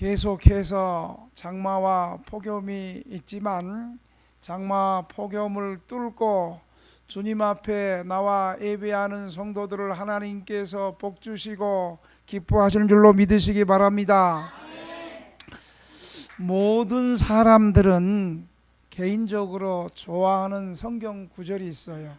계속해서 장마와 폭염이 있지만 장마 폭염을 뚫고 주님 앞에 나와 예배하는 성도들을 하나님께서 복 주시고 기뻐하시는 줄로 믿으시기 바랍니다. 모든 사람들은 개인적으로 좋아하는 성경 구절이 있어요.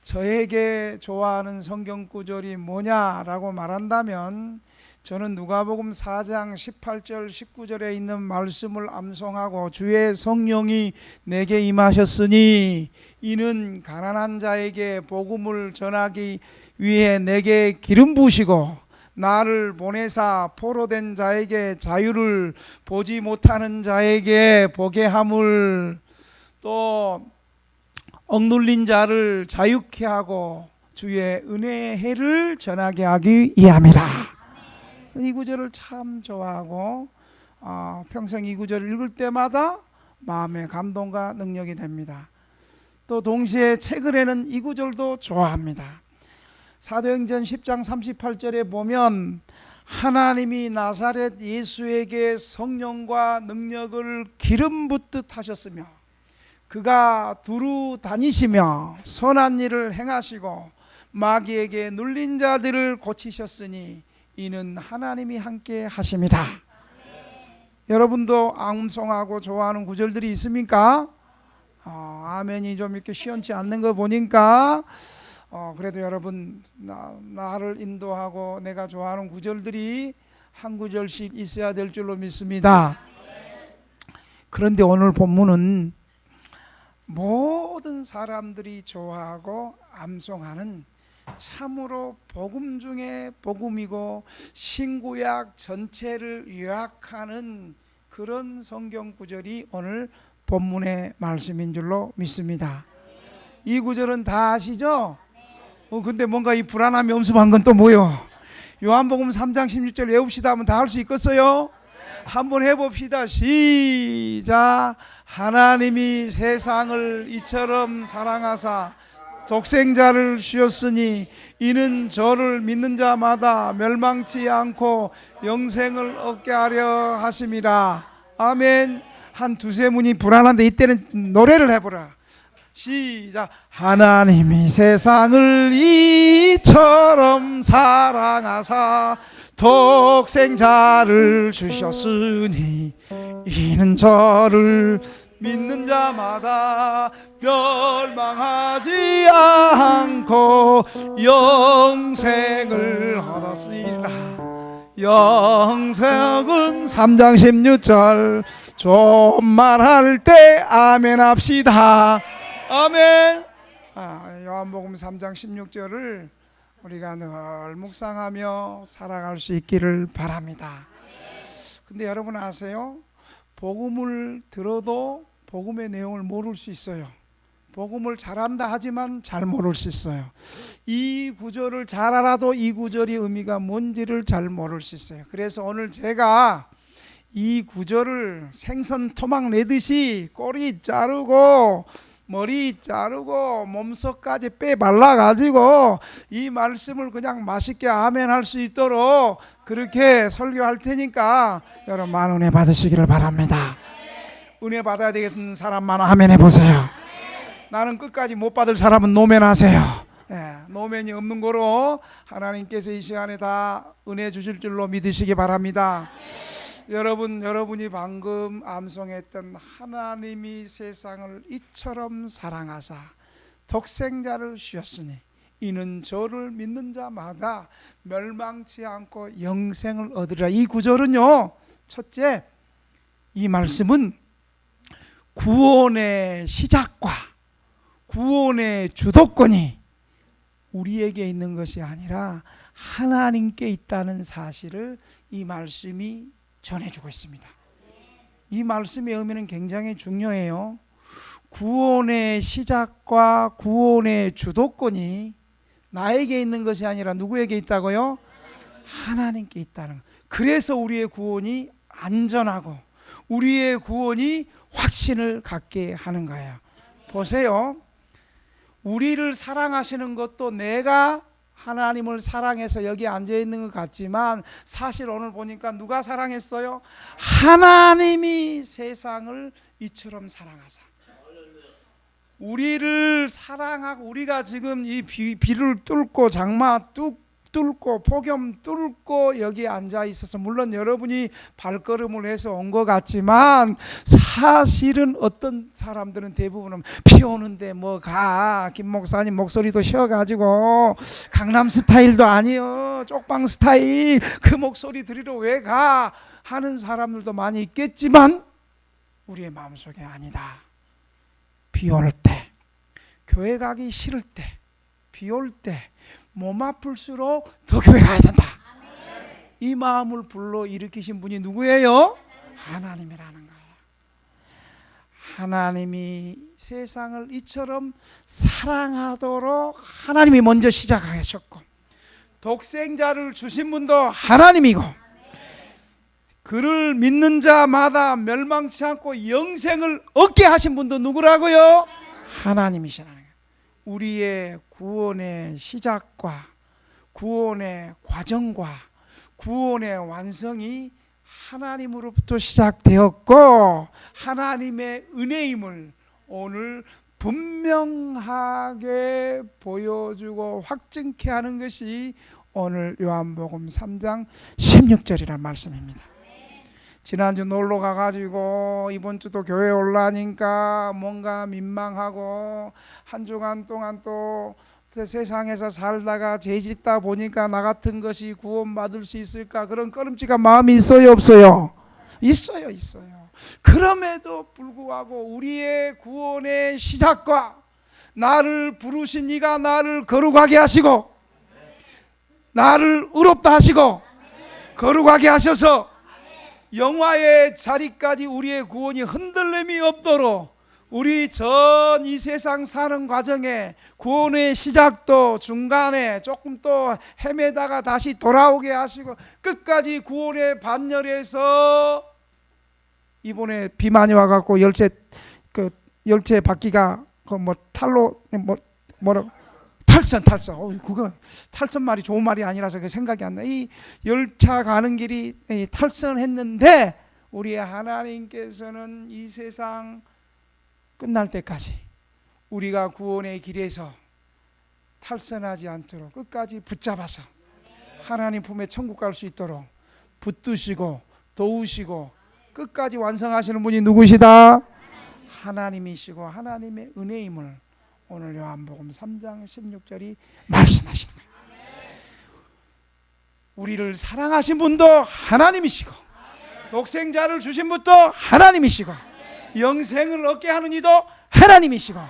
저에게 좋아하는 성경 구절이 뭐냐라고 말한다면 저는 누가복음 4장 18절 19절에 있는 말씀을 암송하고 주의 성령이 내게 임하셨으니 이는 가난한 자에게 복음을 전하기 위해 내게 기름 부으시고 나를 보내사 포로된 자에게 자유를 보지 못하는 자에게 보게 함을 또 억눌린 자를 자유케 하고 주의 은혜의 해를 전하게 하기 위함이라. 이 구절을 참 좋아하고 평생 이 구절을 읽을 때마다 마음의 감동과 능력이 됩니다. 또 동시에 최근에는 이 구절도 좋아합니다. 사도행전 10장 38절에 보면 하나님이 나사렛 예수에게 성령과 능력을 기름 붓듯 하셨으며 그가 두루 다니시며 선한 일을 행하시고 마귀에게 눌린 자들을 고치셨으니 이는 하나님이 함께 하심이라. 여러분도 암송하고 좋아하는 구절들이 있습니까? 아멘이 좀 이렇게 시원치 않는 거 보니까 그래도 여러분 나를 인도하고 내가 좋아하는 구절들이 한 구절씩 있어야 될 줄로 믿습니다. 그런데 오늘 본문은 모든 사람들이 좋아하고 암송하는 참으로 복음 중에 복음이고 신구약 전체를 요약하는 그런 성경 구절이 오늘 본문의 말씀인 줄로 믿습니다. 이 구절은 다 아시죠? 근데 뭔가 이 불안함이 엄습한 건 또 뭐요? 요한복음 3장 16절 외웁시다 하면 다 할 수 있겠어요? 한번 해봅시다. 시작. 하나님이 세상을 이처럼 사랑하사 독생자를 주셨으니 이는 저를 믿는 자마다 멸망치 않고 영생을 얻게 하려 하심이라. 아멘. 한 두세 문이 불안한데 이때는 노래를 해보라. 시작. 하나님이 세상을 이처럼 사랑하사 독생자를 주셨으니 이는 저를 믿는 자마다 멸망하지 않고 영생을 얻었으리라. 영생은 3장 16절 좀 말할 때 아멘 합시다. 아멘. 요한복음 3장 16절을 우리가 늘 묵상하며 살아갈 수 있기를 바랍니다. 근데 여러분 아세요? 복음을 들어도 복음의 내용을 모를 수 있어요. 복음을 잘한다 하지만 잘 모를 수 있어요. 이 구절을 잘 알아도 이 구절의 의미가 뭔지를 잘 모를 수 있어요. 그래서 오늘 제가 이 구절을 생선 토막 내듯이 꼬리 자르고 머리 자르고 몸속까지 빼 발라가지고 이 말씀을 그냥 맛있게 아멘 할 수 있도록 그렇게 설교할 테니까 여러분 많은 은혜 받으시기를 바랍니다. 은혜 받아야 되겠는 사람만 아멘 해보세요. 나는 끝까지 못 받을 사람은 노멘 하세요. 노멘이 없는 거로 하나님께서 이 시간에 다 은혜 주실 줄로 믿으시기 바랍니다. 여러분이 방금 암송했던 하나님이 세상을 이처럼 사랑하사 독생자를 주셨으니 이는 저를 믿는 자마다 멸망치 않고 영생을 얻으리라. 이 구절은요, 첫째, 이 말씀은 구원의 시작과 구원의 주도권이 우리에게 있는 것이 아니라 하나님께 있다는 사실을 이 말씀이 전해주고 있습니다. 이 말씀의 의미는 굉장히 중요해요. 구원의 시작과 구원의 주도권이 나에게 있는 것이 아니라 누구에게 있다고요? 하나님께 있다는 것. 그래서 우리의 구원이 안전하고 우리의 구원이 확신을 갖게 하는 거예요. 보세요. 우리를 사랑하시는 것도 내가 하나님을 사랑해서 여기 앉아 있는 것 같지만 사실 오늘 보니까 누가 사랑했어요? 하나님이 세상을 이처럼 사랑하사. 우리를 사랑하고 우리가 지금 이 비를 뚫고 장마 뚫고 폭염 뚫고 여기 앉아 있어서 물론 여러분이 발걸음을 해서 온 것 같지만 사실은 어떤 사람들은 대부분은 비 오는데 뭐 가 김 목사님 목소리도 쉬어가지고 강남 스타일도 아니요 쪽방 스타일 그 목소리 들으러 왜 가 하는 사람들도 많이 있겠지만 우리의 마음속에 아니다. 비 올 때 교회 가기 싫을 때 비 올 때 몸 아플수록 더 교회 가야 된다. 이 마음을 불러 일으키신 분이 누구예요? 하나님이라는 거예요. 하나님이 세상을 이처럼 사랑하도록 하나님이 먼저 시작하셨고 독생자를 주신 분도 하나님이고 그를 믿는 자마다 멸망치 않고 영생을 얻게 하신 분도 누구라고요? 하나님이시라는 거예요. 우리의 구원의 시작과 구원의 과정과 구원의 완성이 하나님으로부터 시작되었고 하나님의 은혜임을 오늘 분명하게 보여주고 확증케 하는 것이 오늘 요한복음 3장 16절이라는 말씀입니다. 지난주 놀러 가가지고 이번 주도 교회 올라니까 뭔가 민망하고 한 주간 동안 또 세상에서 살다가 죄짓다 보니까 나 같은 것이 구원받을 수 있을까 그런 꺼림칙한 마음이 있어요 없어요? 있어요. 그럼에도 불구하고 우리의 구원의 시작과 나를 부르신 이가 나를 거룩하게 하시고 나를 의롭다 하시고 거룩하게 하셔서 영화의 자리까지 우리의 구원이 흔들림이 없도록 우리 전 이 세상 사는 과정에 구원의 시작도 중간에 조금 또 헤매다가 다시 돌아오게 하시고 끝까지 구원의 반열에서 이번에 비 많이 와갖고 열차 바퀴가 그 뭐 탈로 뭐라 탈선 그거 탈선 말이 좋은 말이 아니라서 그 생각이 안 나. 이 열차 가는 길이 탈선했는데 우리 하나님께서는 이 세상 끝날 때까지 우리가 구원의 길에서 탈선하지 않도록 끝까지 붙잡아서 하나님 품에 천국 갈 수 있도록 붙드시고 도우시고 끝까지 완성하시는 분이 누구시다? 하나님이시고 하나님의 은혜임을 오늘 요한복음 3장 16절이 말씀하시는 거예요. 우리를 사랑하신 분도 하나님이시고 독생자를 주신 분도 하나님이시고 영생을 얻게 하는 이도 하나님이시고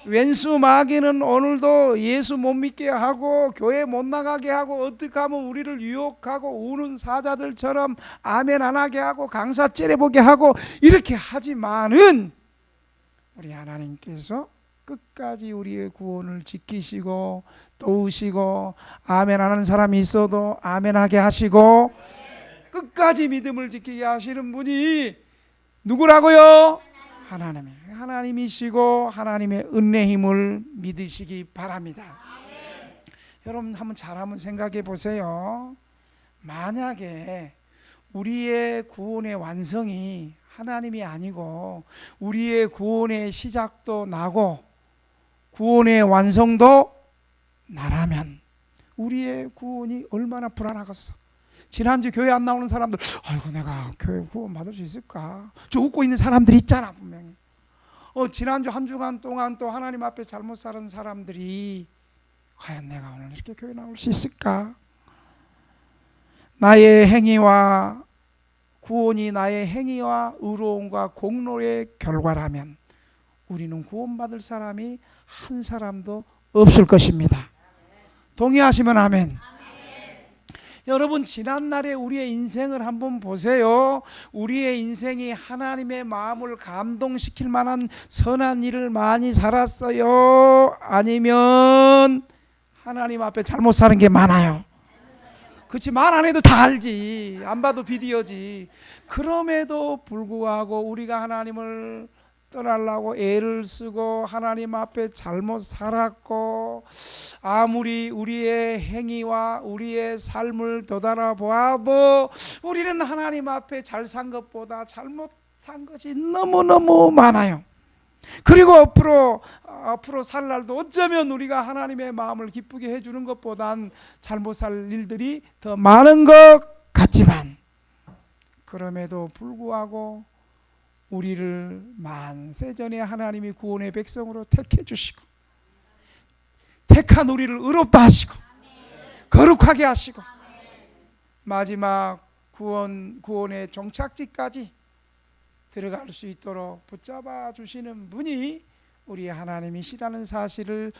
왼수 마귀는 오늘도 예수 못 믿게 하고 교회 못 나가게 하고 어떻게 하면 우리를 유혹하고 우는 사자들처럼 아멘 안 하게 하고 강사 째려보게 하고 이렇게 하지만은 우리 하나님께서 끝까지 우리의 구원을 지키시고 도우시고 아멘 하는 사람이 있어도 아멘 하게 하시고 끝까지 믿음을 지키게 하시는 분이 누구라고요? 하나님이시고 하나님의 은혜 힘을 믿으시기 바랍니다. 여러분 한번 생각해 보세요. 만약에 우리의 구원의 완성이 하나님이 아니고 우리의 구원의 시작도 나고 구원의 완성도 나라면 우리의 구원이 얼마나 불안하겠어. 지난주 교회 안 나오는 사람들 아이고 내가 교회 구원 받을 수 있을까? 저 웃고 있는 사람들이 있잖아 분명히. 지난주 한 주간 동안 또 하나님 앞에 잘못 살은 사람들이 과연 내가 오늘 이렇게 교회 나올 수 있을까? 나의 행위와 구원이 나의 행위와 의로움과 공로의 결과라면 우리는 구원받을 사람이 한 사람도 없을 것입니다. 동의하시면 아멘. 여러분 지난날에 우리의 인생을 한번 보세요. 우리의 인생이 하나님의 마음을 감동시킬 만한 선한 일을 많이 살았어요? 아니면 하나님 앞에 잘못 사는 게 많아요? 그렇지 말 안 해도 다 알지. 안 봐도 비디오지. 그럼에도 불구하고 우리가 하나님을 떠나려고 애를 쓰고 하나님 앞에 잘못 살았고, 아무리 우리의 행위와 우리의 삶을 되돌아보아도 우리는 하나님 앞에 잘 산 것보다 잘못 산 것이 너무너무 많아요. 그리고 앞으로 살 날도 어쩌면 우리가 하나님의 마음을 기쁘게 해주는 것보단 잘못 살 일들이 더 많은 것 같지만, 그럼에도 불구하고 우리를 만세전에 하나님이 구원의 백성으로 택해 주시고, 택한 우리를 의롭다 하시고 거룩하게 하시고, 마지막 구원의 종착지까지 들어갈 수 있도록 붙잡아 주시는 분이 우리 하나님이시라는 사실을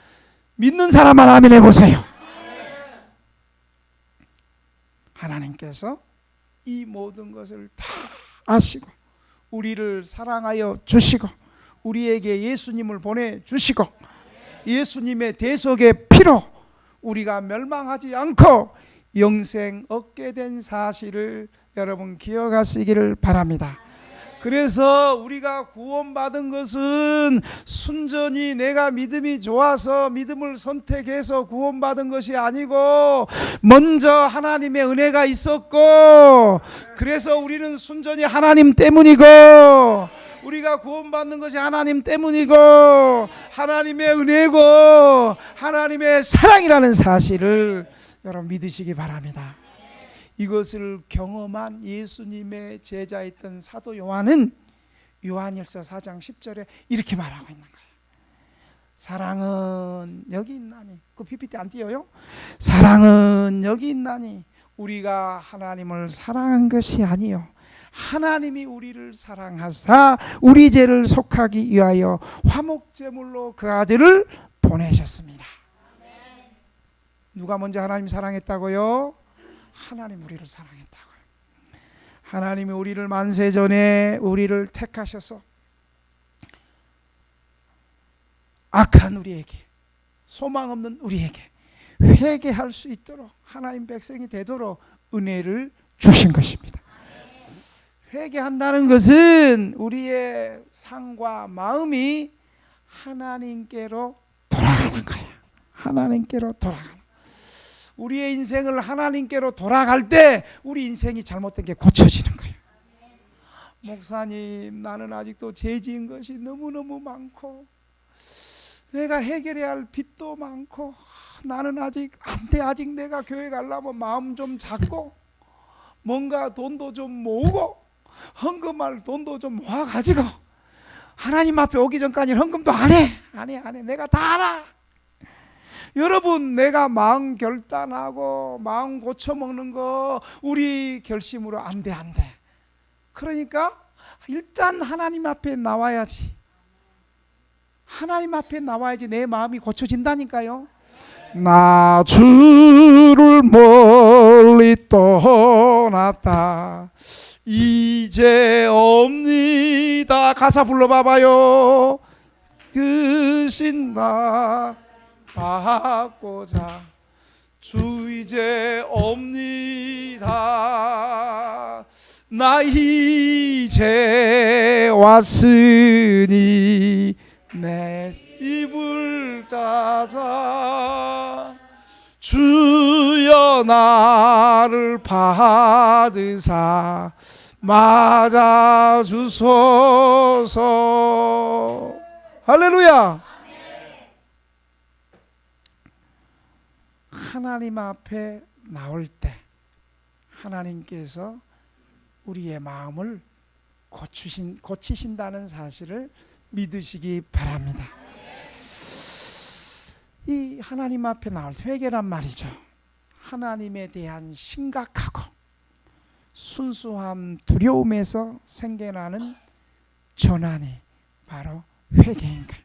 믿는 사람만 아멘 해보세요. 하나님께서 이 모든 것을 다 아시고 우리를 사랑하여 주시고 우리에게 예수님을 보내주시고 예수님의 대속의 피로 우리가 멸망하지 않고 영생 얻게 된 사실을 여러분 기억하시기를 바랍니다. 그래서 우리가 구원받은 것은 순전히 내가 믿음이 좋아서 믿음을 선택해서 구원받은 것이 아니고, 먼저 하나님의 은혜가 있었고, 그래서 우리는 순전히 하나님 때문이고, 우리가 구원받는 것이 하나님 때문이고, 하나님의 은혜고 하나님의 사랑이라는 사실을 여러분 믿으시기 바랍니다. 이것을 경험한 예수님의 제자였던 사도 요한은 요한일서 4장 10절에 이렇게 말하고 있는 거예요. 사랑은 여기 있나니, 그 PPT 안 띄어요? 사랑은 여기 있나니 우리가 하나님을 사랑한 것이 아니요 하나님이 우리를 사랑하사 우리 죄를 속하기 위하여 화목제물로 그 아들을 보내셨습니다. 누가 먼저 하나님 사랑했다고요? 하나님 우리를 사랑했다고요. 하나님이 우리를 만세전에 우리를 택하셔서 악한 우리에게, 소망 없는 우리에게 회개할 수 있도록, 하나님 백성이 되도록 은혜를 주신 것입니다. 회개한다는 것은 우리의 상과 마음이 하나님께로 돌아가는 거야. 하나님께로 돌아가는 거야. 우리의 인생을 하나님께로 돌아갈 때 우리 인생이 잘못된 게 고쳐지는 거예요. 목사님, 나는 아직도 죄 지은 것이 너무너무 많고 내가 해결해야 할 빚도 많고 나는 아직 안 돼. 아직 내가 교회 가려면 마음 좀 잡고 뭔가 돈도 좀 모으고 헌금할 돈도 좀 모아가지고 하나님 앞에 오기 전까지는 헌금도 안 해. 내가 다 알아. 여러분, 내가 마음 결단하고 마음 고쳐먹는 거 우리 결심으로 안 돼. 그러니까 일단 하나님 앞에 나와야지. 하나님 앞에 나와야지 내 마음이 고쳐진다니까요. 나 주를 멀리 떠났다 이제 옵니다. 가사 불러봐봐요. 드신다 받고자 주 이제 옵니다. 나 이제 왔으니 내 입을 닫아 주여 나를 받으사 맞아 주소서. 할렐루야. 하나님 앞에 나올 때 하나님께서 우리의 마음을 고치신다는 사실을 믿으시기 바랍니다. 이 하나님 앞에 나올 때 회개란 말이죠. 하나님에 대한 심각하고 순수함, 두려움에서 생겨나는 전환이 바로 회개인가.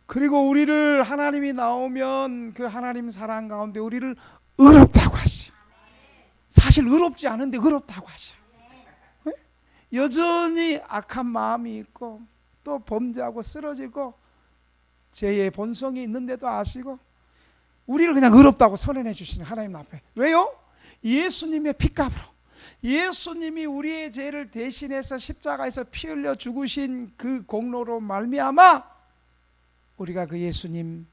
그리고 우리를 하나님이 나오면 그 하나님 사랑 가운데 우리를 의롭다고 하시. 사실 의롭지 않은데 의롭다고 하셔. 여전히 악한 마음이 있고 또 범죄하고 쓰러지고 죄의 본성이 있는데도 아시고 우리를 그냥 의롭다고 선언해 주시는 하나님 앞에. 왜요? 예수님의 피값으로 예수님이 우리의 죄를 대신해서 십자가에서 피 흘려 죽으신 그 공로로 말미암아 우리가 그 예수님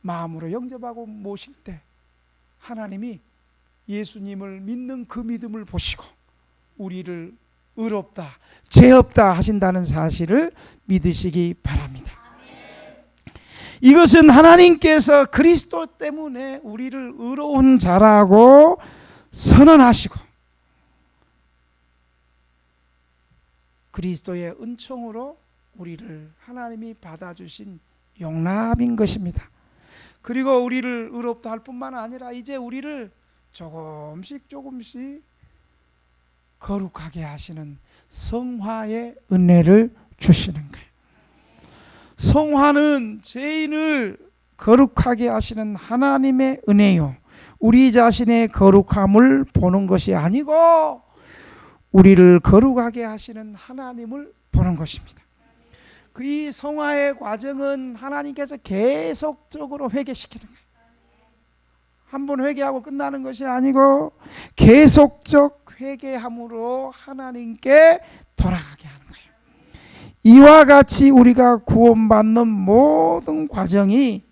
마음으로 영접하고 모실 때 하나님이 예수님을 믿는 그 믿음을 보시고 우리를 의롭다, 죄 없다 하신다는 사실을 믿으시기 바랍니다. 이것은 하나님께서 그리스도 때문에 우리를 의로운 자라고 선언하시고 그리스도의 은총으로 우리를 하나님이 받아주신 용납인 것입니다. 그리고 우리를 의롭다 할 뿐만 아니라 이제 우리를 조금씩 거룩하게 하시는 성화의 은혜를 주시는 거예요. 성화는 죄인을 거룩하게 하시는 하나님의 은혜요, 우리 자신의 거룩함을 보는 것이 아니고 우리를 거룩하게 하시는 하나님을 보는 것입니다. 그 이 성화의 과정은 하나님께서 계속적으로 회개시키는 거예요. 한 번 회개하고 끝나는 것이 아니고 계속적 회개함으로 하나님께 돌아가게 하는 거예요. 이와 같이 우리가 구원받는 모든 과정이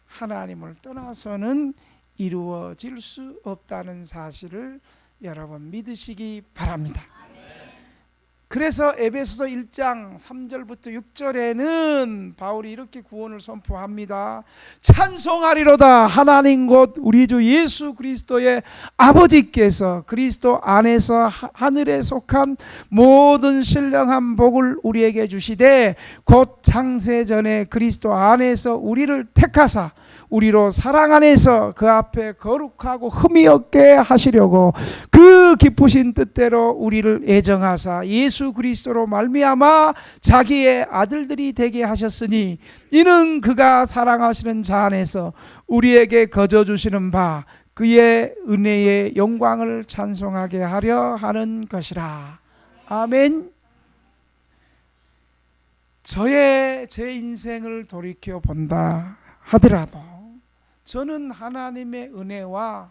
하나님을 떠나서는 이루어질 수 없다는 사실을 여러분 믿으시기 바랍니다. 그래서 에베소서 1장 3절부터 6절에는 바울이 이렇게 구원을 선포합니다. 찬송하리로다. 하나님 곧 우리 주 예수 그리스도의 아버지께서 그리스도 안에서 하늘에 속한 모든 신령한 복을 우리에게 주시되 곧 창세전에 그리스도 안에서 우리를 택하사 우리로 사랑 안에서 그 앞에 거룩하고 흠이 없게 하시려고 그 기쁘신 뜻대로 우리를 애정하사 예수 그리스도로 말미암아 자기의 아들들이 되게 하셨으니 이는 그가 사랑하시는 자 안에서 우리에게 거저 주시는 바 그의 은혜의 영광을 찬송하게 하려 하는 것이라. 아멘. 제 인생을 돌이켜 본다 하더라도 저는 하나님의 은혜와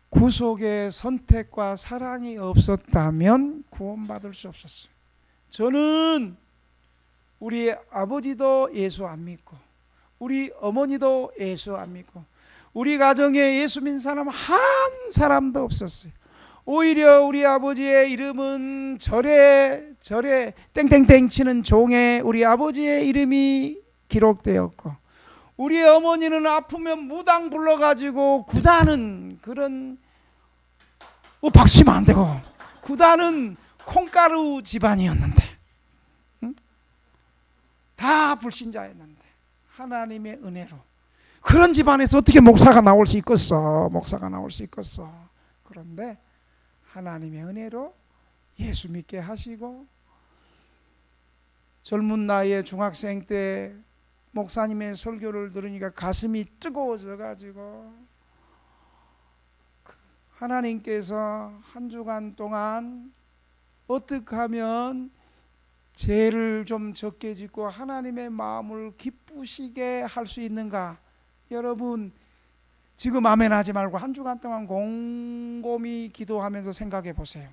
구속의 선택과 사랑이 없었다면 구원받을 수 없었어요. 저는 우리 아버지도 예수 안 믿고 우리 어머니도 예수 안 믿고 우리 가정에 예수 믿는 사람 한 사람도 없었어요. 오히려 우리 아버지의 이름은 절에 땡땡땡 치는 종에 우리 아버지의 이름이 기록되었고 우리 어머니는 아프면 무당 불러가지고 구다는 그런 박수 치면 안 되고 구다는 콩가루 집안이었는데 다 불신자였는데 하나님의 은혜로 그런 집안에서 어떻게 목사가 나올 수 있겠어? 목사가 나올 수 있겠어? 그런데 하나님의 은혜로 예수 믿게 하시고 젊은 나이에 중학생 때 목사님의 설교를 들으니까 가슴이 뜨거워져 가지고 하나님께서 한 주간 동안 어떻게 하면 죄를 좀 적게 짓고 하나님의 마음을 기쁘시게 할 수 있는가. 여러분 지금 아멘 하지 말고 한 주간 동안 곰곰이 기도하면서 생각해 보세요.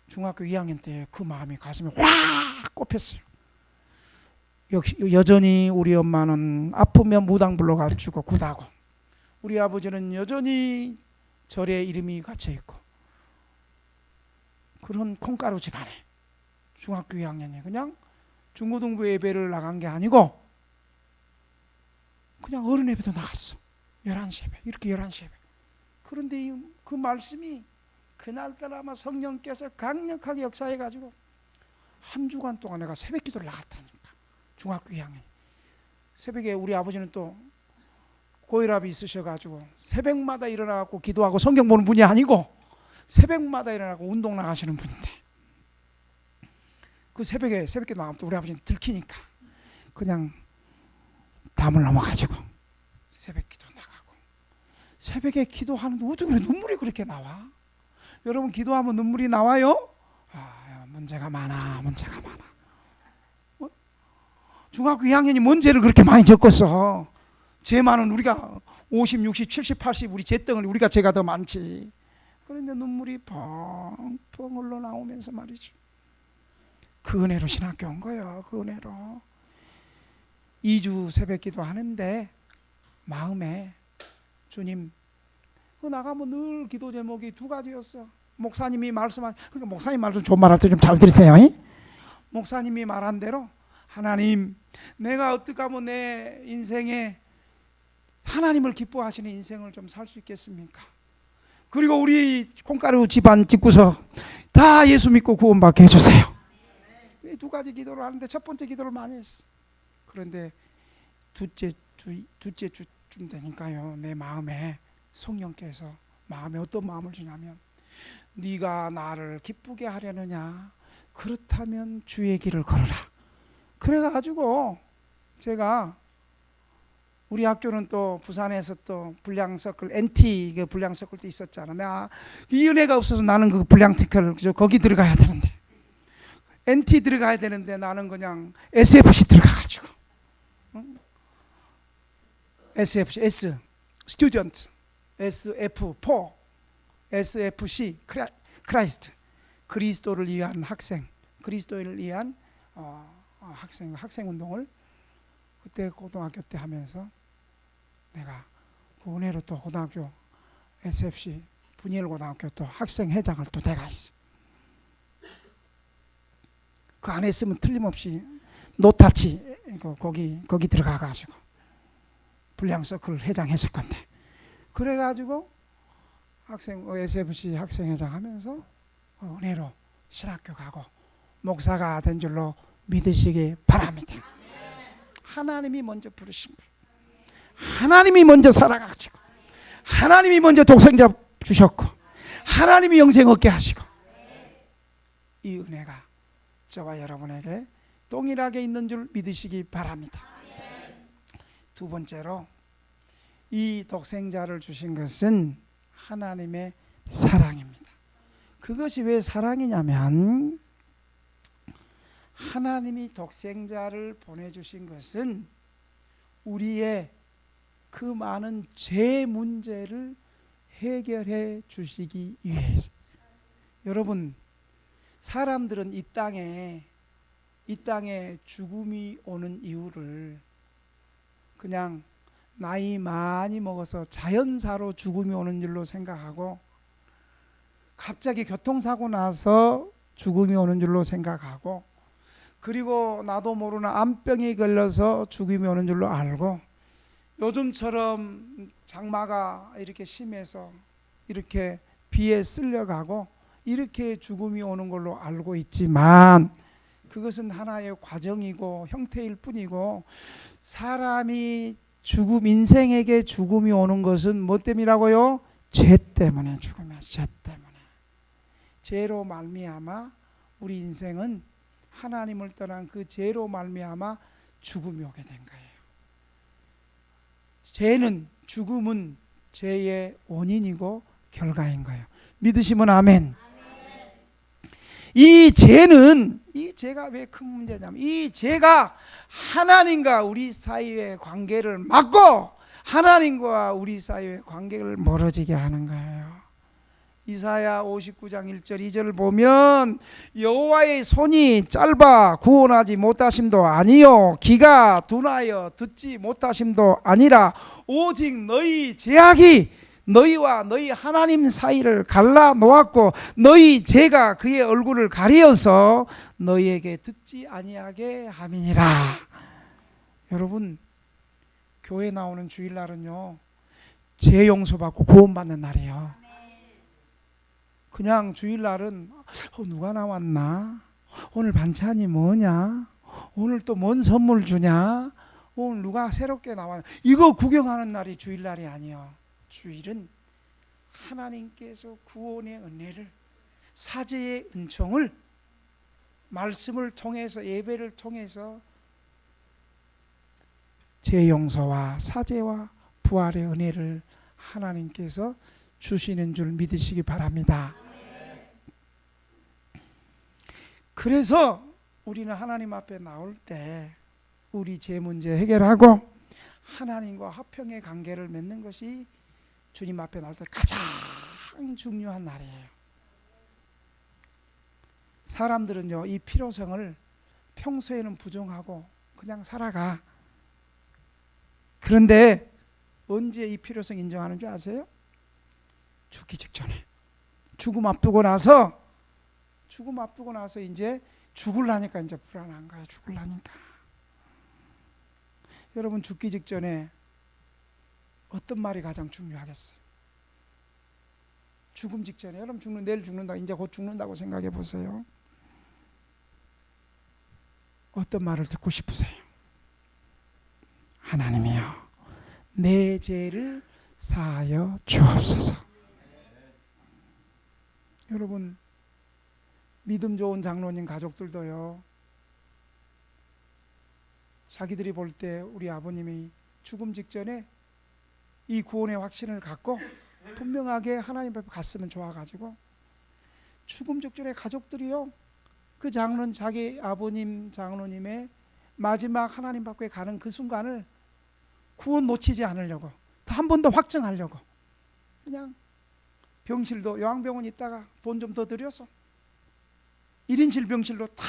중학교 2학년 때 그 마음이 가슴에 확 꼽혔어요. 역시 여전히 우리 엄마는 아프면 무당 불러가지고 구다고 우리 아버지는 여전히 절에 이름이 갇혀있고 그런 콩가루 집안에 중학교 2학년이 그냥 중고등부 예배를 나간 게 아니고 그냥 어른 예배도 나갔어. 11시 예배 이렇게 11시 예배. 그런데 그 말씀이 그날따라 아마 성령께서 강력하게 역사해가지고 한 주간 동안 내가 새벽 기도를 나갔다니까. 중학교 2학년 새벽에 우리 아버지는 또 고혈압이 있으셔가지고 새벽마다 일어나고 기도하고 성경 보는 분이 아니고 새벽마다 일어나고 운동 나가시는 분인데 그 새벽에 새벽기도 나가면 또 우리 아버지는 들키니까 그냥 담을 넘어가지고 새벽기도 나가고 새벽에 기도하는데 어떻게 그래 눈물이 그렇게 나와? 여러분 기도하면 눈물이 나와요? 문제가 많아. 중학교 2학년이 뭔 죄를 그렇게 많이 졌겠어. 죄 많은 우리가 50, 60, 70, 80 우리 죄덩어리 우리가 죄가 더 많지. 그런데 눈물이 펑펑 흘러나오면서 말이죠. 그 은혜로 신학교 온 거예요. 그 은혜로. 2주 새벽기도 하는데 마음에 주님, 그 나가면 늘 기도 제목이 두 가지였어. 목사님이 말씀한, 그러니까 목사님 말씀 좋은 말할 때 좀 잘 들으세요. 목사님이 말한 대로 하나님, 내가 어떻게 하면 내 인생에 하나님을 기뻐하시는 인생을 좀 살 수 있겠습니까? 그리고 우리 콩가루 집안 집구석 다 예수 믿고 구원받게 해주세요. 이 두 가지 기도를 하는데 첫 번째 기도를 많이 했어. 그런데 둘째 주쯤 되니까요, 내 마음에 성령께서 마음에 어떤 마음을 주냐면, 네가 나를 기쁘게 하려느냐, 그렇다면 주의 길을 걸어라. 그래가지고 제가, 우리 학교는 또 부산에서 또 불량서클 NT 그 불량서클도 있었잖아. 내가 이 은혜가 없어서 나는 그 불량서클 거기 들어가야 되는데, NT 들어가야 되는데 나는 그냥 SFC 들어가가지고, SFC S 스튜던트, SF4 SFC 크라이스트, 그리스도를 위한 학생, 그리스도를 위한 학생 운동을 그때 고등학교 때 하면서 내가 그 은혜로 또 고등학교 SFC 분이엘 고등학교 또 학생회장을 또 내가 했어. 그 안에 있으면 틀림없이 노타치 거기 들어가가지고 불량서클 회장 했을 건데, 그래가지고 SFC 학생회장 하면서 은혜로 신학교 가고 목사가 된 줄로 믿으시기 바랍니다. 하나님이 먼저 부르신 거예요. 하나님이 먼저 살아가지고, 하나님이 먼저 독생자 주셨고, 하나님이 영생 얻게 하시고, 이 은혜가 저와 여러분에게 동일하게 있는 줄 믿으시기 바랍니다. 두 번째로, 이 독생자를 주신 것은 하나님의 사랑입니다. 그것이 왜 사랑이냐면, 하나님이 독생자를 보내주신 것은 우리의 그 많은 죄 문제를 해결해 주시기 위해서. 여러분, 사람들은 이 땅에 죽음이 오는 이유를 그냥 나이 많이 먹어서 자연사로 죽음이 오는 줄로 생각하고, 갑자기 교통사고 나서 죽음이 오는 줄로 생각하고, 그리고 나도 모르는 암병이 걸려서 죽음이 오는 줄로 알고, 요즘처럼 장마가 이렇게 심해서 이렇게 비에 쓸려가고 이렇게 죽음이 오는 걸로 알고 있지만, 그것은 하나의 과정이고 형태일 뿐이고, 사람이 인생에게 죽음이 오는 것은 뭐 때문이라고요? 죄 때문에 죽음이야. 죄 때문에. 죄로 말미암아 우리 인생은 하나님을 떠난 그 죄로 말미암아 죽음이 오게 된 거예요. 죽음은 죄의 원인이고 결과인 거예요. 믿으시면 아멘. 이 죄가 왜 큰 문제냐면, 이 죄가 하나님과 우리 사이의 관계를 막고 하나님과 우리 사이의 관계를 멀어지게 하는 거예요. 이사야 59장 1절 2절을 보면, 여호와의 손이 짧아 구원하지 못하심도 아니요 귀가 둔하여 듣지 못하심도 아니라 오직 너희 죄악이 너희와 너희 하나님 사이를 갈라 놓았고, 너희 죄가 그의 얼굴을 가리어서 너희에게 듣지 아니하게 함이니라. 여러분, 교회 나오는 주일날은요, 죄 용서받고 구원받는 날이에요. 그냥 주일날은 누가 나왔나? 오늘 반찬이 뭐냐? 오늘 또 뭔 선물 주냐? 오늘 누가 새롭게 나왔나? 이거 구경하는 날이 주일날이 아니에요. 주일은 하나님께서 구원의 은혜를, 사죄의 은총을 말씀을 통해서, 예배를 통해서 죄 용서와 사죄와 부활의 은혜를 하나님께서 주시는 줄 믿으시기 바랍니다. 그래서 우리는 하나님 앞에 나올 때 우리 죄 문제 해결하고 하나님과 화평의 관계를 맺는 것이 주님 앞에 나올 때 가장 가장 중요한 날이에요. 사람들은요, 이 필요성을 평소에는 부정하고 그냥 살아가. 그런데 언제 이 필요성 인정하는 줄 아세요? 죽기 직전에. 죽음 앞두고 나서 이제 죽을라니까 이제 불안한 거예요. 죽을라니까. 여러분, 죽기 직전에 어떤 말이 가장 중요하겠어요? 죽음 직전에, 여러분 내일 죽는다, 이제 곧 죽는다고 생각해 보세요. 어떤 말을 듣고 싶으세요? 하나님이여, 내 죄를 사하여 주옵소서. 여러분, 믿음 좋은 장로님 가족들도요, 자기들이 볼 때 우리 아버님이 죽음 직전에 이 구원의 확신을 갖고 분명하게 하나님 앞에 갔으면 좋아가지고, 죽음 직전에 가족들이요, 그 자기 아버님 장로님의 마지막 하나님 앞에 가는 그 순간을 구원 놓치지 않으려고, 한 번 더 확증하려고, 그냥 병실도 요양병원 있다가 돈 좀 더 들여서 1인실 병실로 탁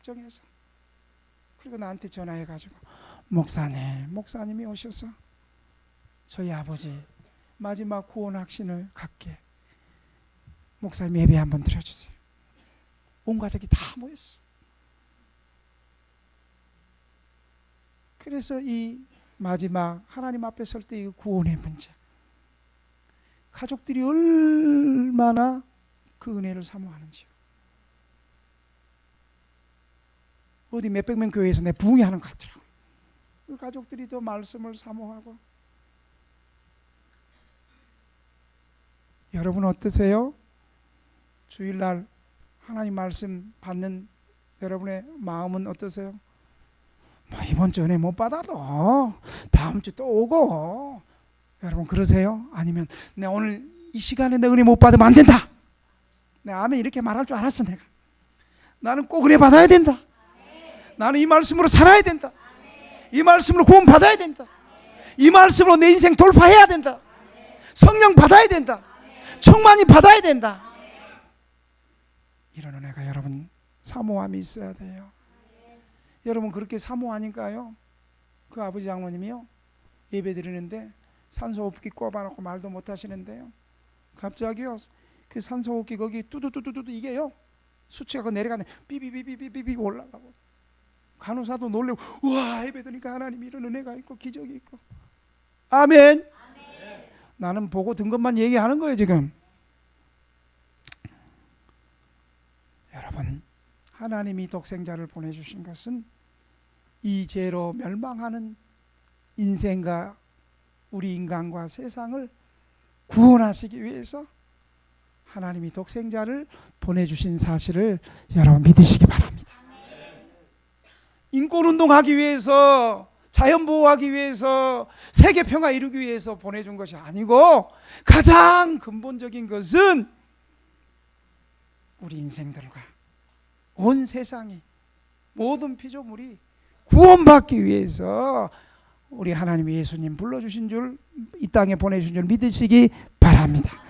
정해서, 그리고 나한테 전화해가지고, 목사님이 오셔서 저희 아버지 마지막 구원 확신을 갖게 목사님 예배 한번 드려주세요. 온 가족이 다 모였어. 그래서 이 마지막 하나님 앞에 설 때 이 구원의 문제, 가족들이 얼마나 그 은혜를 사모하는지요. 어디 몇백 명 교회에서 내 부흥회하는 것 같더라고. 그 가족들이 더 말씀을 사모하고. 여러분 어떠세요? 주일날 하나님 말씀 받는 여러분의 마음은 어떠세요? 이번 주 은혜 못 받아도 다음 주 또 오고, 여러분 그러세요? 아니면 내 오늘 이 시간에 내 은혜 못 받으면 안 된다, 내 아멘 이렇게 말할 줄 알았어. 내가 나는 꼭 은혜 받아야 된다, 나는 이 말씀으로 살아야 된다, 이 말씀으로 구원 받아야 된다, 이 말씀으로 내 인생 돌파해야 된다, 성령 받아야 된다, 충만히 받아야 된다, 이런 은혜가 여러분 사모함이 있어야 돼요. 여러분 그렇게 사모하니까요, 그 아버지 장모님이요, 예배 드리는데 산소호흡기 꼽아놓고 말도 못 하시는데요, 갑자기요 그 산소호흡기 거기 뚜두뚜두뚜 이게요 수치가 내려가네, 삐비비비비비 올라가고, 간호사도 놀래고, 우와, 예배 드니까 하나님 이런 은혜가 있고 기적이 있고. 아멘. 나는 보고 든 것만 얘기하는 거예요 지금. 여러분, 하나님이 독생자를 보내주신 것은 이 죄로 멸망하는 인생과 우리 인간과 세상을 구원하시기 위해서 하나님이 독생자를 보내주신 사실을 여러분 믿으시기 바랍니다. 인권운동하기 위해서, 자연보호하기 위해서, 세계평화 이루기 위해서 보내준 것이 아니고, 가장 근본적인 것은 우리 인생들과 온 세상이, 모든 피조물이 구원받기 위해서 우리 하나님 예수님 불러주신 줄, 이 땅에 보내주신 줄 믿으시기 바랍니다.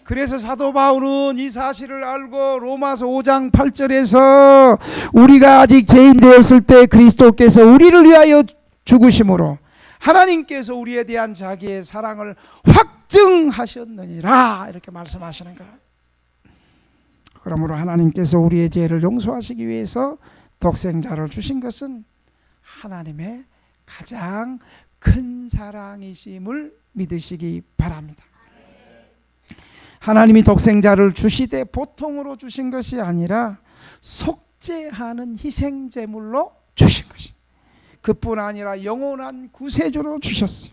그래서 사도 바울은 이 사실을 알고 로마서 5장 8절에서 우리가 아직 죄인 되었을 때 그리스도께서 우리를 위하여 죽으심으로 하나님께서 우리에 대한 자기의 사랑을 확증하셨느니라, 이렇게 말씀하시는 거예요. 그러므로 하나님께서 우리의 죄를 용서하시기 위해서 독생자를 주신 것은 하나님의 가장 큰 사랑이심을 믿으시기 바랍니다. 하나님이 독생자를 주시되 보통으로 주신 것이 아니라 속죄하는 희생제물로 주신 것이, 그뿐 아니라 영원한 구세주로 주셨어요.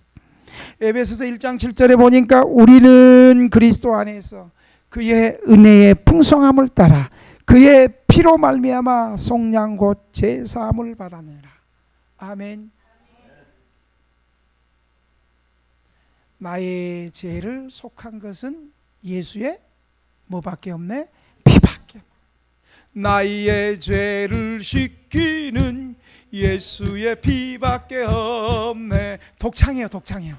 에베소서 1장 7절에 보니까 우리는 그리스도 안에서 그의 은혜의 풍성함을 따라 그의 피로 말미암아 속량 곧 제사함을 받았느니라. 아멘. 나의 죄를 속한 것은 예수의 뭐밖에 없네? 피밖에. 나의 죄를 씻기는 예수의 피밖에 없네. 독창이에요, 독창이에요.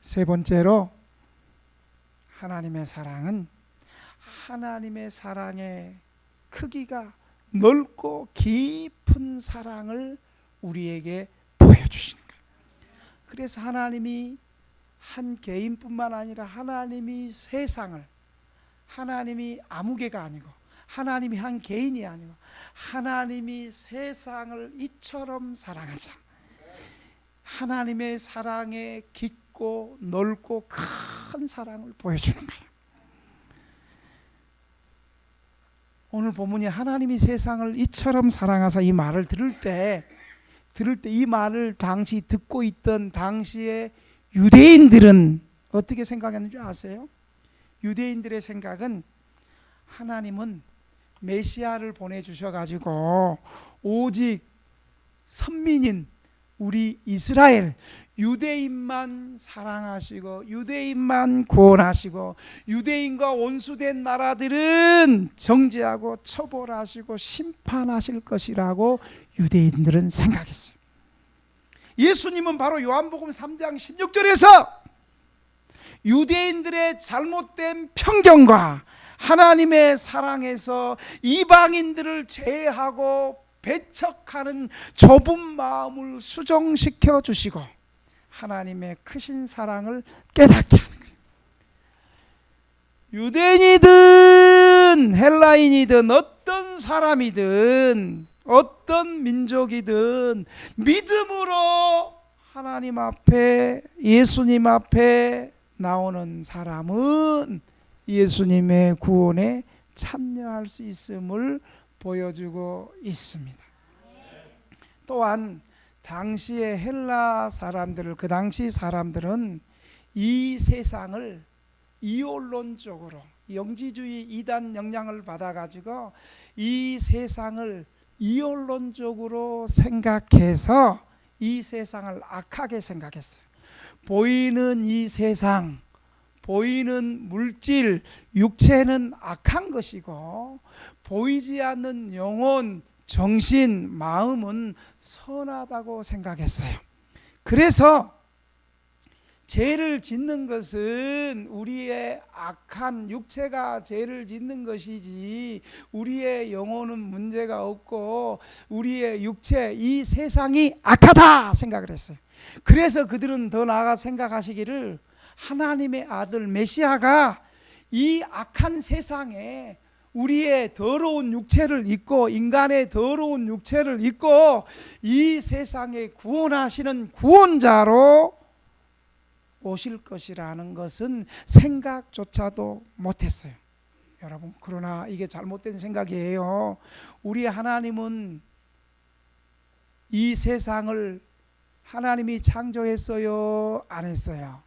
세 번째로 하나님의 사랑은 하나님의 사랑의 크기가 넓고 깊은 사랑을 우리에게 보여주시는 거예요. 그래서 하나님이 한 개인뿐만 아니라 하나님이 세상을, 하나님이 아무개가 아니고 하나님이 한 개인이 아니고 하나님이 세상을 이처럼 사랑하사 하나님의 사랑의 깊고 넓고 큰 사랑을 보여주는 거예요. 오늘 본문이 하나님이 세상을 이처럼 사랑하사 이 말을 들을 때 이 말을 당시 듣고 있던 당시의 유대인들은 어떻게 생각했는지 아세요? 유대인들의 생각은 하나님은 메시아를 보내주셔가지고 오직 선민인 우리 이스라엘 유대인만 사랑하시고 유대인만 구원하시고 유대인과 원수된 나라들은 정죄하고 처벌하시고 심판하실 것이라고 유대인들은 생각했어요. 예수님은 바로 요한복음 3장 16절에서 유대인들의 잘못된 편견과 하나님의 사랑에서 이방인들을 제외하고 배척하는 좁은 마음을 수정시켜 주시고 하나님의 크신 사랑을 깨닫게 하는 거예요. 유대인이든 헬라인이든 어떤 사람이든 어떤 민족이든 믿음으로 하나님 앞에 예수님 앞에 나오는 사람은 예수님의 구원에 참여할 수 있음을 보여주고 있습니다. 또한 당시의 헬라 사람들을, 그 당시 사람들은 이 세상을 이원론적으로 영지주의 이단 영향을 받아가지고 이 세상을 이원론적으로 생각해서 이 세상을 악하게 생각했어요. 보이는 이 세상, 보이는 물질, 육체는 악한 것이고 보이지 않는 영혼, 정신, 마음은 선하다고 생각했어요. 그래서 죄를 짓는 것은 우리의 악한 육체가 죄를 짓는 것이지 우리의 영혼은 문제가 없고 우리의 육체, 이 세상이 악하다 생각을 했어요. 그래서 그들은 더 나아가 생각하시기를 하나님의 아들 메시아가 이 악한 세상에 우리의 더러운 육체를 입고 인간의 더러운 육체를 입고 이 세상에 구원하시는 구원자로 오실 것이라는 것은 생각조차도 못했어요. 여러분, 그러나 이게 잘못된 생각이에요. 우리 하나님은 이 세상을 하나님이 창조했어요? 안 했어요?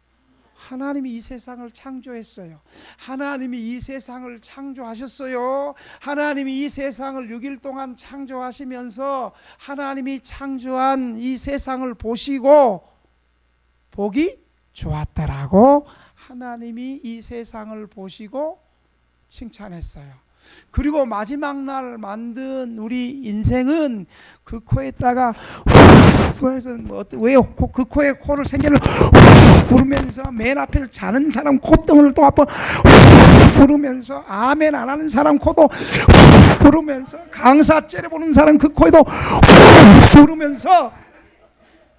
하나님이 이 세상을 창조했어요. 하나님이 이 세상을 창조하셨어요. 하나님이 이 세상을 6일 동안 창조하시면서 하나님이 창조한 이 세상을 보시고 보기 좋았다라고 하나님이 이 세상을 보시고 칭찬했어요. 그리고 마지막 날 만든 우리 인생은 그 코에다가 왜 그 코에 코를 생기를 부르면서 맨 앞에서 자는 사람 콧등을 또 한번 부르면서 아멘 안 하는 사람 코도 부르면서 강사 째려보는 사람 그 코에도 부르면서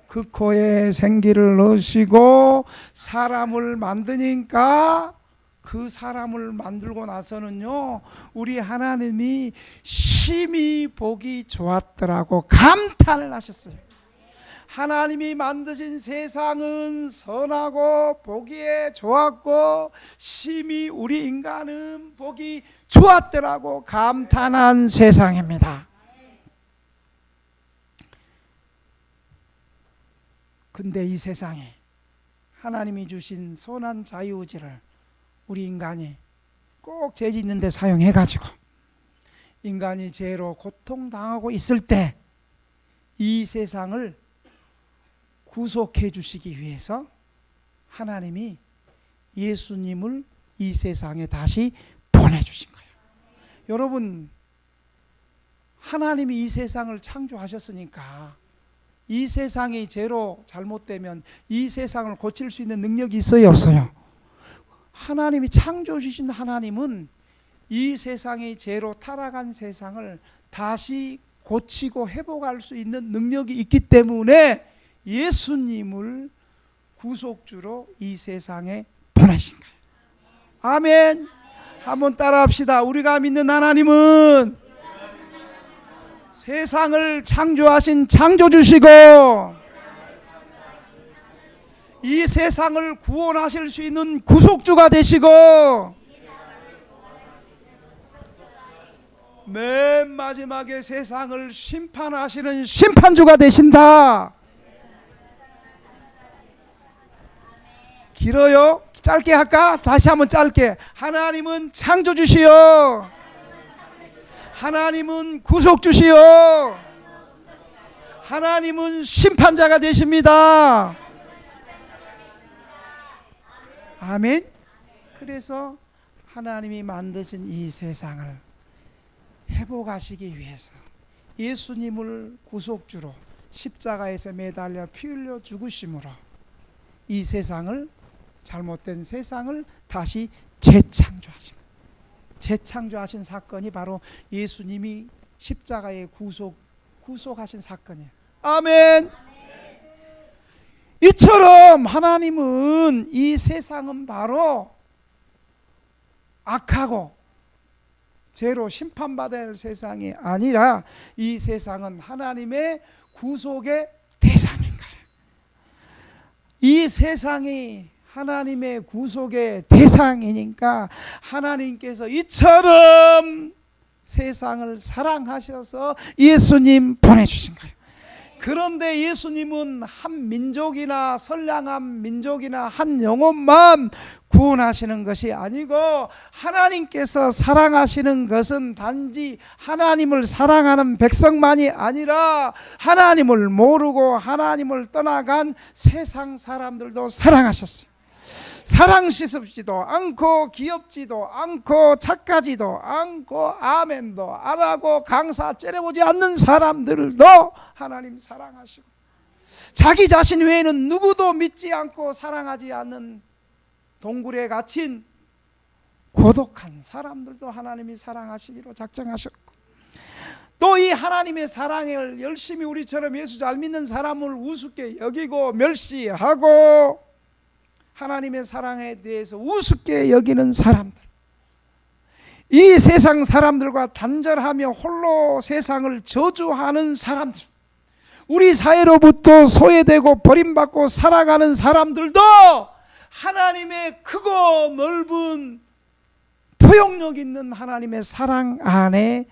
그 코에 생기를 넣으시고 사람을 만드니까 그 사람을 만들고 나서는요 우리 하나님이 심히 보기 좋았더라고 감탄을 하셨어요. 하나님이 만드신 세상은 선하고 보기에 좋았고 심히 우리 인간은 보기 좋았더라고 감탄한 세상입니다. 근데 이 세상에 하나님이 주신 선한 자유의지를 우리 인간이 꼭 죄 짓는 데 사용해가지고 인간이 죄로 고통당하고 있을 때 이 세상을 구속해 주시기 위해서 하나님이 예수님을 이 세상에 다시 보내주신 거예요. 여러분, 하나님이 이 세상을 창조하셨으니까 이 세상이 죄로 잘못되면 이 세상을 고칠 수 있는 능력이 있어요, 없어요? 하나님이 창조주신 하나님은 이 세상의 죄로 타락한 세상을 다시 고치고 회복할 수 있는 능력이 있기 때문에 예수님을 구속주로 이 세상에 보내신 거예요. 아멘. 한번 따라합시다. 우리가 믿는 하나님은 세상을 창조하신 창조주시고 이 세상을 구원하실 수 있는 구속주가 되시고 맨 마지막에 세상을 심판하시는 심판주가 되신다. 길어요? 짧게 할까? 다시 한번 짧게. 하나님은 창조주시요, 하나님은 구속주시요, 하나님은 심판자가 되십니다. 아멘. 그래서 하나님이 만드신 이 세상을 회복하시기 위해서 예수님을 구속주로 십자가에서 매달려 피 흘려 죽으심으로 이 세상을, 잘못된 세상을 다시 재창조하신 사건이 바로 예수님이 십자가에 구속하신 사건이에요. 아멘. 이처럼 하나님은 이 세상은 바로 악하고 죄로 심판받아야 할 세상이 아니라 이 세상은 하나님의 구속의 대상인 거예요. 이 세상이 하나님의 구속의 대상이니까 하나님께서 이처럼 세상을 사랑하셔서 예수님 보내주신 거예요. 그런데 예수님은 한 민족이나 선량한 민족이나 한 영혼만 구원하시는 것이 아니고 하나님께서 사랑하시는 것은 단지 하나님을 사랑하는 백성만이 아니라 하나님을 모르고 하나님을 떠나간 세상 사람들도 사랑하셨어요. 사랑스럽지도 않고 귀엽지도 않고 착하지도 않고 아멘도 안 하고 강사 째려보지 않는 사람들도 하나님 사랑하시고 자기 자신 외에는 누구도 믿지 않고 사랑하지 않는 동굴에 갇힌 고독한 사람들도 하나님이 사랑하시기로 작정하셨고 또 이 하나님의 사랑을 열심히 우리처럼 예수 잘 믿는 사람을 우습게 여기고 멸시하고 하나님의 사랑에 대해서 우습게 여기는 사람들, 이 세상 사람들과 단절하며 홀로 세상을 저주하는 사람들, 우리 사회로부터 소외되고 버림받고 살아가는 사람들도 하나님의 크고 넓은 포용력 있는 하나님의 사랑 안에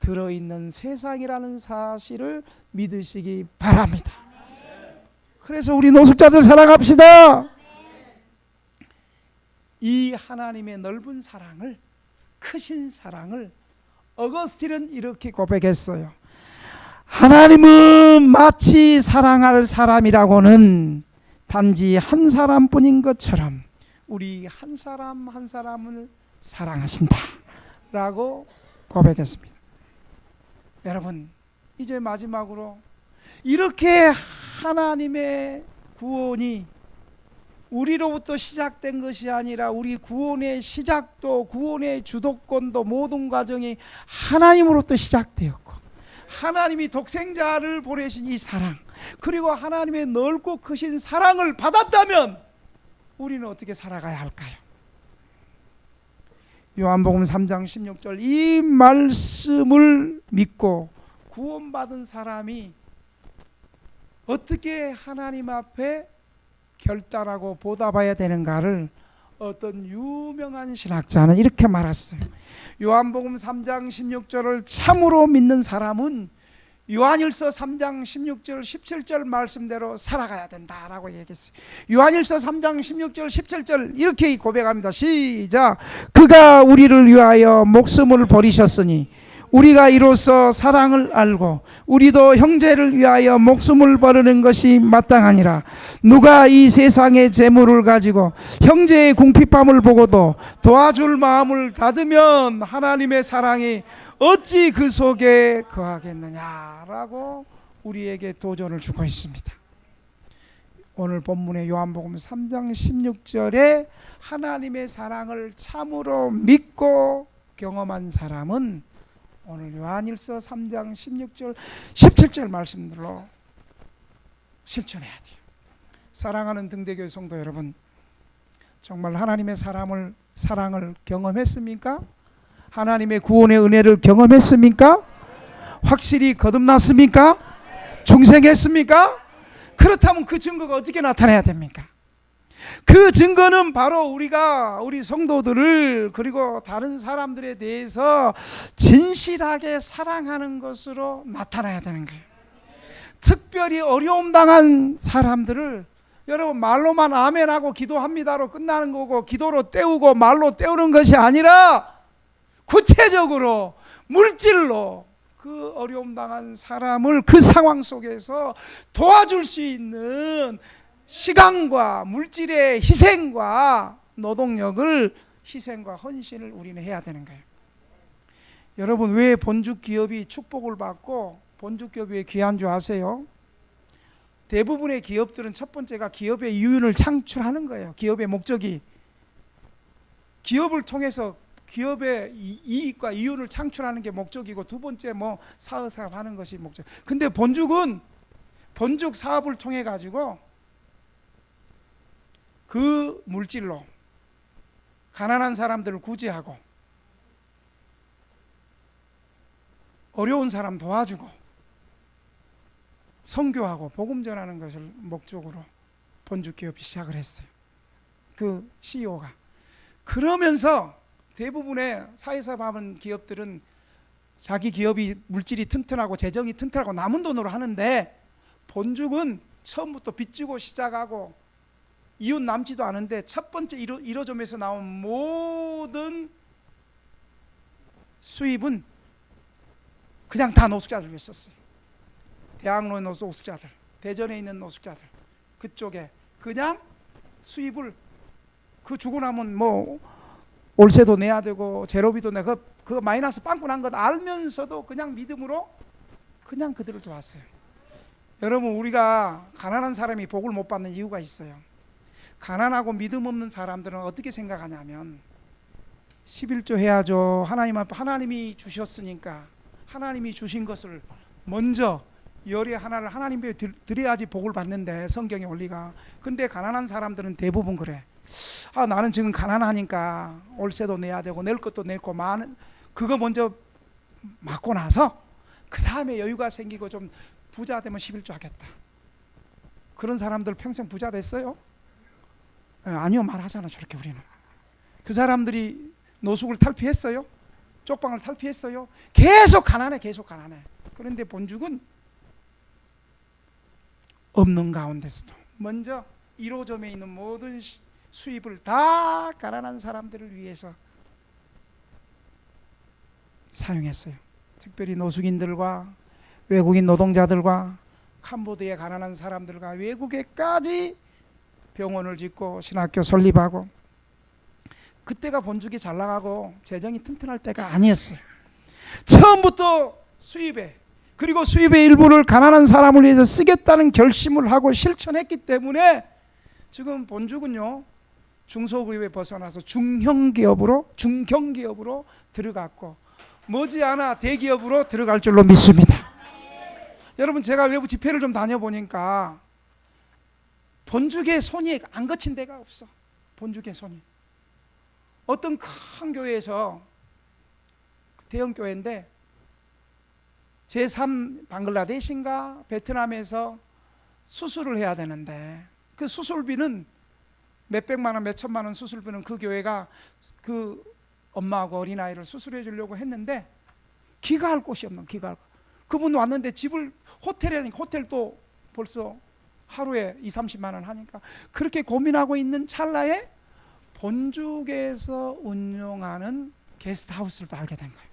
들어있는 세상이라는 사실을 믿으시기 바랍니다. 그래서 우리 노숙자들 사랑합시다. 이 하나님의 넓은 사랑을, 크신 사랑을 어거스틴은 이렇게 고백했어요. 하나님은 마치 사랑할 사람이라고는 단지 한 사람뿐인 것처럼 우리 한 사람 한 사람을 사랑하신다 라고 고백했습니다. 여러분, 이제 마지막으로 이렇게 하나님의 구원이 우리로부터 시작된 것이 아니라 우리 구원의 시작도 구원의 주도권도 모든 과정이 하나님으로부터 시작되었고 하나님이 독생자를 보내신 이 사랑, 그리고 하나님의 넓고 크신 사랑을 받았다면 우리는 어떻게 살아가야 할까요? 요한복음 3장 16절, 이 말씀을 믿고 구원받은 사람이 어떻게 하나님 앞에 결단하고 보답해야 되는가를 어떤 유명한 신학자는 이렇게 말했어요. 요한복음 3장 16절을 참으로 믿는 사람은 요한일서 3장 16절 17절 말씀대로 살아가야 된다라고 얘기했어요. 요한일서 3장 16절 17절 이렇게 고백합니다. 시작. 그가 우리를 위하여 목숨을 버리셨으니 우리가 이로써 사랑을 알고 우리도 형제를 위하여 목숨을 버리는 것이 마땅하니라. 누가 이 세상의 재물을 가지고 형제의 궁핍함을 보고도 도와줄 마음을 닫으면 하나님의 사랑이 어찌 그 속에 거하겠느냐라고 우리에게 도전을 주고 있습니다. 오늘 본문의 요한복음 3장 16절에 하나님의 사랑을 참으로 믿고 경험한 사람은 오늘 요한일서 3장 16절 17절 말씀들로 실천해야 돼요. 사랑하는 등대교회 성도 여러분, 정말 하나님의 사랑을 경험했습니까? 하나님의 구원의 은혜를 경험했습니까? 확실히 거듭났습니까? 중생했습니까? 그렇다면 그 증거가 어떻게 나타나야 됩니까? 그 증거는 바로 우리 성도들을 그리고 다른 사람들에 대해서 진실하게 사랑하는 것으로 나타나야 되는 거예요. 특별히 어려움 당한 사람들을 여러분 말로만 아멘하고 기도합니다로 끝나는 거고 기도로 때우고 말로 때우는 것이 아니라 구체적으로 물질로 그 어려움 당한 사람을 그 상황 속에서 도와줄 수 있는 시간과 물질의 희생과 노동력을 희생과 헌신을 우리는 해야 되는 거예요. 여러분 왜 본죽 기업이 축복을 받고 본죽 기업이 왜 귀한 줄 아세요? 대부분의 기업들은 첫 번째가 기업의 이윤을 창출하는 거예요. 기업의 목적이 기업을 통해서 기업의 이익과 이윤을 창출하는 게 목적이고 두 번째 뭐 사업하는 것이 목적. 근데 본죽은 본죽 사업을 통해 가지고 그 물질로 가난한 사람들을 구제하고 어려운 사람 도와주고 선교하고 복음 전하는 것을 목적으로 본죽 기업이 시작을 했어요. 그 CEO가. 그러면서 대부분의 사회사업 하는 기업들은 자기 기업이 물질이 튼튼하고 재정이 튼튼하고 남은 돈으로 하는데 본죽은 처음부터 빚지고 시작하고 이윤 남지도 않은데 첫 번째 1호점에서 나온 모든 수입은 그냥 다 노숙자들 위해 썼어요. 대학로의 노숙자들, 대전에 있는 노숙자들 그쪽에 그냥 수입을 그 주고 나면 뭐 월세도 내야 되고 제로비도 내고 그 마이너스 빵꾸 난 것 알면서도 그냥 믿음으로 그냥 그들을 도왔어요. 여러분 우리가 가난한 사람이 복을 못 받는 이유가 있어요. 가난하고 믿음 없는 사람들은 어떻게 생각하냐면 11조 해야죠. 하나님이 주셨으니까 하나님이 주신 것을 먼저 열의 하나를 하나님께 드려야지 복을 받는데 성경의 원리가. 근데 가난한 사람들은 대부분 그래. 나는 지금 가난하니까 월세도 내야 되고 낼 것도 냈고 많은 그거 먼저 맞고 나서 그 다음에 여유가 생기고 좀 부자 되면 11조 하겠다. 그런 사람들 평생 부자 됐어요? 아니요 말하잖아. 저렇게 우리는 그 사람들이 노숙을 탈피했어요? 쪽방을 탈피했어요? 계속 가난해. 그런데 본죽은 없는 가운데서도 먼저 1호점에 있는 모든 수입을 다 가난한 사람들을 위해서 사용했어요. 특별히 노숙인들과 외국인 노동자들과 캄보디아의 가난한 사람들과 외국에까지 병원을 짓고 신학교 설립하고. 그때가 본죽이 잘 나가고 재정이 튼튼할 때가 아니었어요. 처음부터 수입에 그리고 수입의 일부를 가난한 사람을 위해서 쓰겠다는 결심을 하고 실천했기 때문에 지금 본죽은요 중소기업에 벗어나서 중형기업으로 들어갔고 머지않아 대기업으로 들어갈 줄로 믿습니다. 여러분 제가 외부 집회를 좀 다녀보니까 본죽의 손이 안 거친 데가 없어. 본죽의 손이. 어떤 큰 교회에서 대형 교회인데 제3 방글라데시인가 베트남에서 수술을 해야 되는데 그 수술비는 몇백만 원 몇천만 원 수술비는 그 교회가 그 엄마하고 어린아이를 수술해 주려고 했는데 기가할 곳이 없는 그분 왔는데 집을 호텔도 벌써 하루에 2~30만 원 하니까 그렇게 고민하고 있는 찰나에 본죽에서 운영하는 게스트하우스를 또 알게 된 거예요.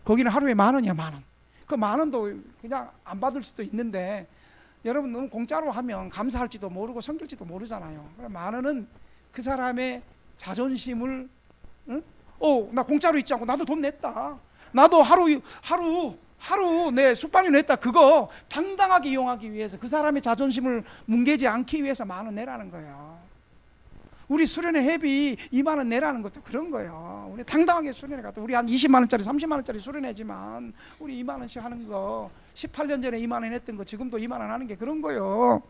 거기는 하루에 10,000원이야. 10,000원. 그 10,000원도 그냥 안 받을 수도 있는데 여러분 너무 공짜로 하면 감사할지도 모르고 섬길지도 모르잖아요. 10,000원은 그 사람의 자존심을 나 공짜로 있지 않고 나도 돈 냈다. 나도 하루 하루 내 숙박료 냈다, 그거 당당하게 이용하기 위해서, 그 사람의 자존심을 뭉개지 않기 위해서 10,000원 내라는 거예요. 우리 수련회 회비 20,000원 내라는 것도 그런 거예요. 우리 당당하게 수련회 갔다, 우리 한 200,000원짜리 30만원짜리 수련회지만 우리 20,000원씩 하는 거, 18년 전에 20,000원 했던 거 지금도 20,000원 하는 게 그런 거예요.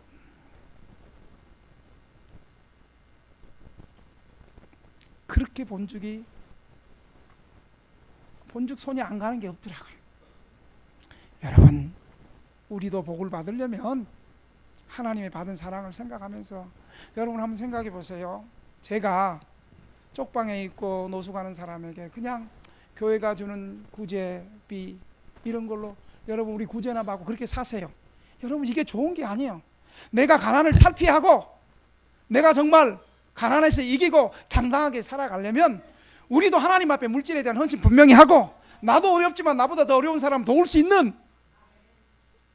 그렇게 본죽 손이 안 가는 게 없더라고요. 여러분, 우리도 복을 받으려면 하나님의 받은 사랑을 생각하면서, 여러분 한번 생각해 보세요. 제가 쪽방에 있고 노숙하는 사람에게 그냥 교회가 주는 구제비 이런 걸로 여러분 우리 구제나 받고 그렇게 사세요. 여러분 이게 좋은 게 아니에요. 내가 가난을 탈피하고 내가 정말 가난에서 이기고 당당하게 살아가려면 우리도 하나님 앞에 물질에 대한 헌신 분명히 하고, 나도 어렵지만 나보다 더 어려운 사람 도울 수 있는,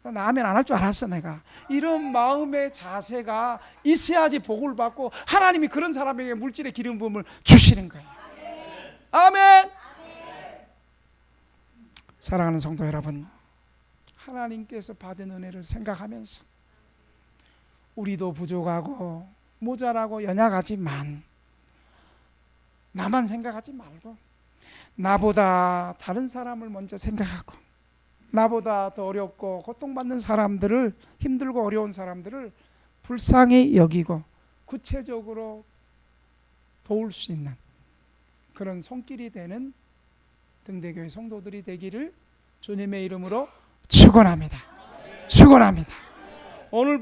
나면 안 할 줄 알았어 내가, 이런 마음의 자세가 있어야지 복을 받고 하나님이 그런 사람에게 물질의 기름 부음을 주시는 거예요. 아멘. 사랑하는 성도 여러분, 하나님께서 받은 은혜를 생각하면서 우리도 부족하고 모자라고 연약하지만 나만 생각하지 말고 나보다 다른 사람을 먼저 생각하고, 나보다 더 어렵고 고통받는 사람들을, 힘들고 어려운 사람들을 불쌍히 여기고 구체적으로 도울 수 있는 그런 손길이 되는 등대교회 성도들이 되기를 주님의 이름으로 축원합니다. 축원합니다. 오늘